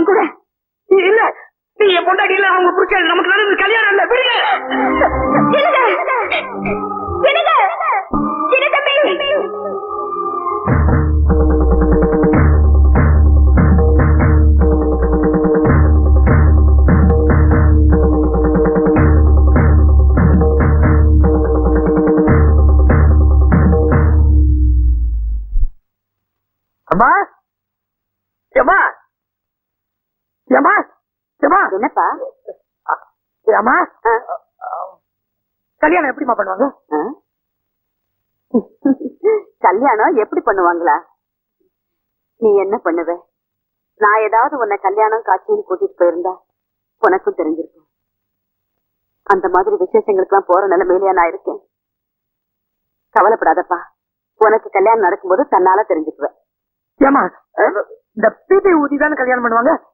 கூட இல்ல நீ என் பொண்டாட்டி இல்ல அவங்க புடிச்சது நமக்கு நடந்தது கல்யாணம் இல்ல விடுங்க அம்மா ஏமா ஏமா ஏமா என்னப்பா ஏமா கல்யாணம் எப்படிமா பண்ணுவாங்க கல்யாணம் எப்படி பண்ணுவாங்களா நீ என்ன பண்ணுவ நான் ஏதாவது உன்னை கல்யாணம் காட்சின்னு கூட்டிட்டு போயிருந்தா உனக்கும் தெரிஞ்சிருக்கும் அந்த மாதிரி விசேஷங்களுக்கு எல்லாம் போற நிலைமையிலேயே நான் இருக்கேன் கவலைப்படாதப்பா உனக்கு கல்யாணம் நடக்கும்போது தன்னால தெரிஞ்சுக்குவேன் ஏமா இந்த பீப்பை ஊதி தானே கல்யாணம் பண்ணுவாங்க